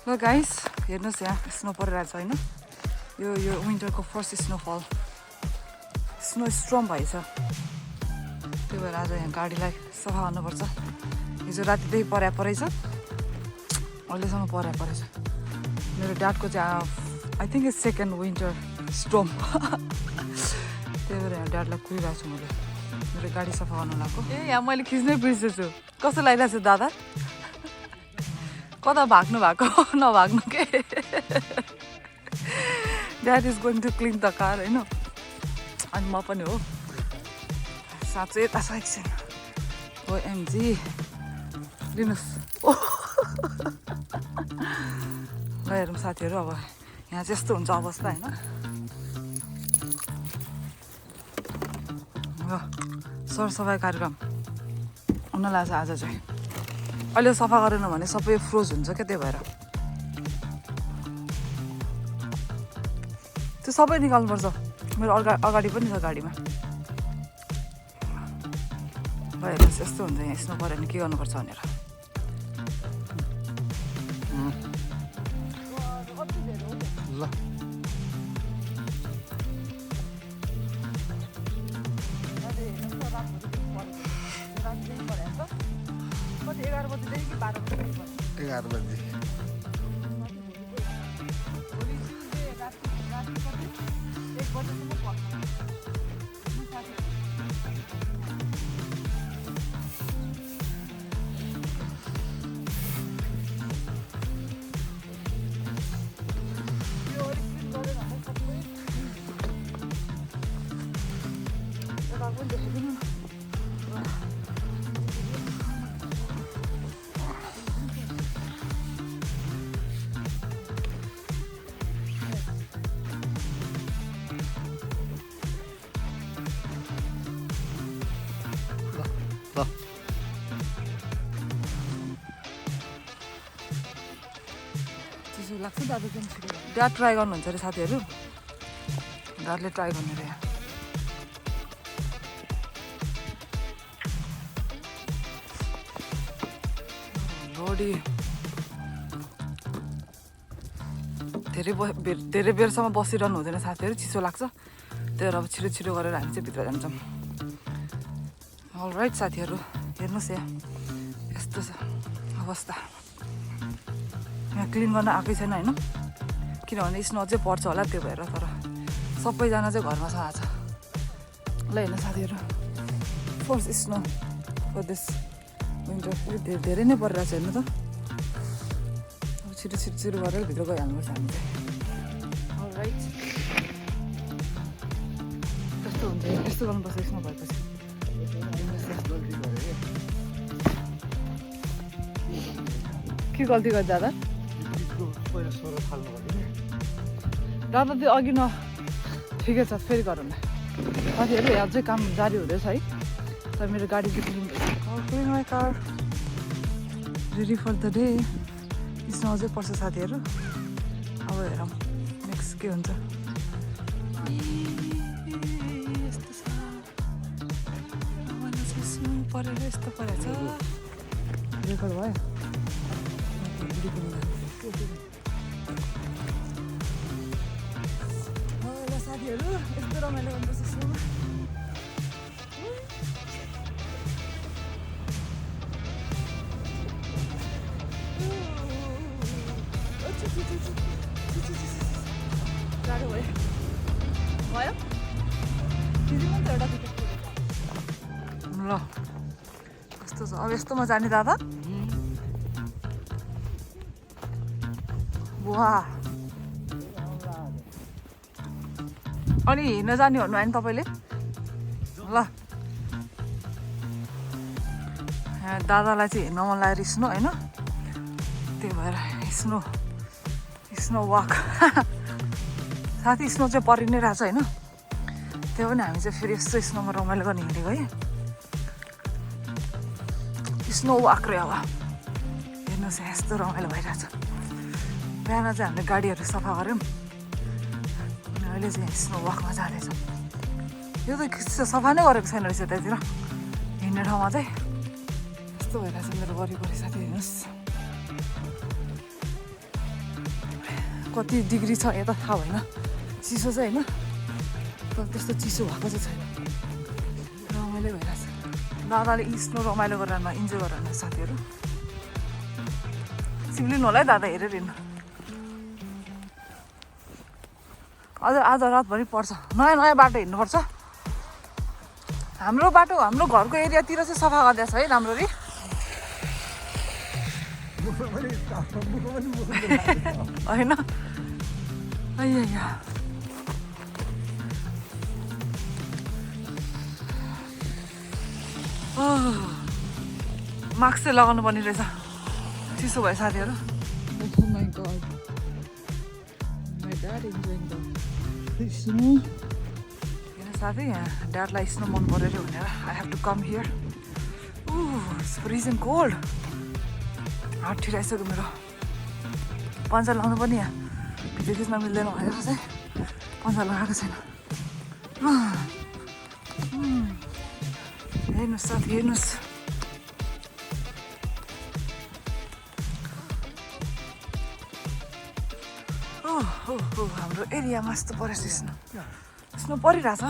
ल गाइस हेर्नुहोस् यहाँ स्नो परिरहेको छ होइन यो विन्टरको फर्स्ट स्नोफल स्नो स्टर्म भएछ त्यही भएर आज यहाँ गाडीलाई सफा गर्नुपर्छ हिजो रातिदेखि परेछ अहिलेसम्म परेछ मेरो ड्याडको चाहिँ I think it's second winter storm त्यही भएर यहाँ ड्याडलाई कुरिरहेको छु मैले मेरो गाडी सफा गर्नु लगाएको यहाँ मैले खिच्नै बिर्सेछु कस्तो लागिरहेको छु दादा कता भाग्नु भएको नभाग्नु के dad is going to clean the car होइन अनि म पनि हो साँच्चै यता छ एकछिन हो एमजी लिनुहोस् ल हेरौँ साथीहरू अब यहाँ चाहिँ यस्तो हुन्छ अवस्था होइन ल सरसफाइ कार्यक्रम हुन लाग्छ आज चाहिँ अहिले सफा गरेन भने सबै फ्रोज हुन्छ क्या त्यही भएर त्यो सबै निकाल्नुपर्छ मेरो अगाडि पनि छ गाडीमा ल हेर्नुहोस् यस्तो हुन्छ यहाँ स्नो पऱ्यो भने के गर्नुपर्छ भनेर ल कति 11 बजीदेखि कि 12 बजीदेखि 11 बजी भोलि राति 1 बजीसम्म पर्छ लाग्छ दादा ड्याड ट्राई गर्नुहुन्छ अरे साथीहरू ड्याडले ट्राई गर्नु अरे बडी धेरै बेरसम्म बसिरहनु हुँदैन साथीहरू चिसो लाग्छ त्यही भएर अब छिटो गरेर हामी चाहिँ भित्र जान्छौँ अलराइट साथीहरू हेर्नुहोस् यहाँ यस्तो छ अवस्था यहाँ क्लिन गर्न आएकै छैन होइन किनभने स्नो अझै पर्छ होला त्यो भएर तर सबैजना चाहिँ घरमा छ आज ल हेर्नु साथीहरू first snow for this winter धेरै नै परिरहेको छ हेर्नु त अब छिटो गरेर भित्र गइहाल्नुपर्छ हामी चाहिँ अलराइट कस्तो हुन्छ यस्तो गर्नुपर्छ स्नो भएपछि के गल्ती गर्छ दादा दादा त्यो अघि न ठिकै छ फेरि गरौँ न साथीहरू अझै काम जारी हुँदैछ है तर मेरो गाडी clean my car ready for the day snow अझै पर्छ साथीहरू अब हेरौँ नेक्स्ट के हुन्छ यस्तो छ स्नो परेर यस्तो परेछ रेकर्ड भयो ल साथीहरू यस्तो रमाइलो गर्नुपर्छ स्नोमा गाह्रो भयो ल कस्तो छ अब यस्तोमा जाने दादा वाह अनि हिँड्न जाने भन्नु भयो नि तपाईँले ल दादालाई चाहिँ हिँड्न मन लागेर स्नो होइन त्यही भएर स्नो वाक साथी स्नो चाहिँ परि नै रहेछ होइन त्यो पनि हामी चाहिँ फेरि यस्तो स्नोमा रमाइलो गर्ने हिँडेको है स्नो वाक रे अब हेर्नुहोस् यस्तो रमाइलो भइरहेछ बिहान चाहिँ हामीले गाडीहरू सफा गऱ्यौँ अनि अहिले चाहिँ स्नो वाकमा जाँदैछौँ यो त सफा नै गरेको छैन रहेछ त्यहाँतिर हिँड्ने ठाउँमा चाहिँ यस्तो भइरहेछ मेरो वरिपरि साथी हेर्नुहोस् कति डिग्री छ यता थाहा भएन चिसो चाहिँ होइन तर त्यस्तो चिसो भएको चाहिँ छैन रमाइलो भइरहेछ दादाले स्नो रमाइलो गरेर इन्जोय गरेर साथीहरू सिक्लिनु होला है दादा हेरेर हिँड्नु अझ आज रातभरि पर्छ नयाँ नयाँ बाटो हिँड्नुपर्छ हाम्रो बाटो हाम्रो घरको एरियातिर चाहिँ सफा गरिदिएछ है राम्ररी होइन मास्क चाहिँ लगाउनु पर्ने रहेछ चिसो भयो साथीहरू साथी यहाँ ड्याडलाई स्नो मन पऱ्यो अरे भनेर I have to come here it's freezing cold हात ठिराइसक्यो मेरो पन्चा लगाउनु पनि यहाँ भिडियो खिच्न मिल्दैन भनेर चाहिँ पन्चा लगाएको छैन हेर्नुहोस् साथी हेर्नुहोस् हाम्रो एरियामा यस्तो परेछ स्नो स्नो परिरहेछ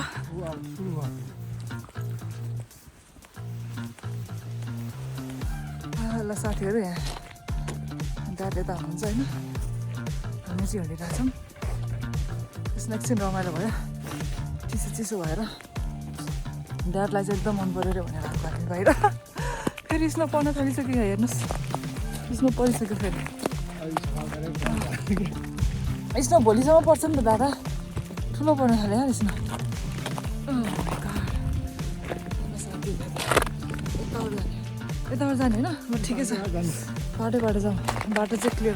ल साथीहरू यहाँ ड्याड यता हुनुहुन्छ होइन हामी चाहिँ हिँडिरहेछौँ त्यसमा एकछिन रमाइलो भयो चिसो चिसो भएर ड्याडलाई चाहिँ एकदम मन पऱ्यो अरे भनेर आएको हामी बाहिर फेरि स्नो पर्न थालिसक्यो हेर्नुहोस् स्नो परिसक्यो फेरि स्नो भोलिसम्म पर्छ नि त दादा ठुलो पर्न थाल्यो यार स्नो यताबाट जाने होइन म ठिकै छ बाटो जाउँ बाटो चाहिँ क्लियर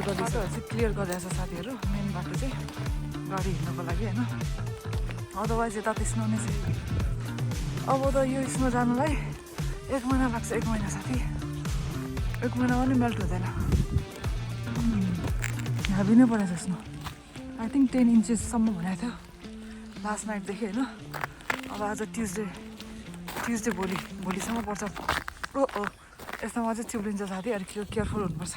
गरिदिएछ साथीहरू मेन बाटो चाहिँ गाडी हिँड्नको लागि होइन अदरवाइज यता त स्नो नै छ अब त यो स्नो जानुलाई 1 महिना लाग्छ 1 महिना साथी 1 महिना पनि मेल्ट हुँदैन हेभी नै परेछ स्नो आई थिङ्क 10 इन्चेससम्म भनेको थियो लास्ट नाइटदेखि होइन अब आज ट्युजडे भोलिसम्म पर्छ यस्तोमा चाहिँ चिप्लिन्छ साथी अलिक केयरफुल हुनुपर्छ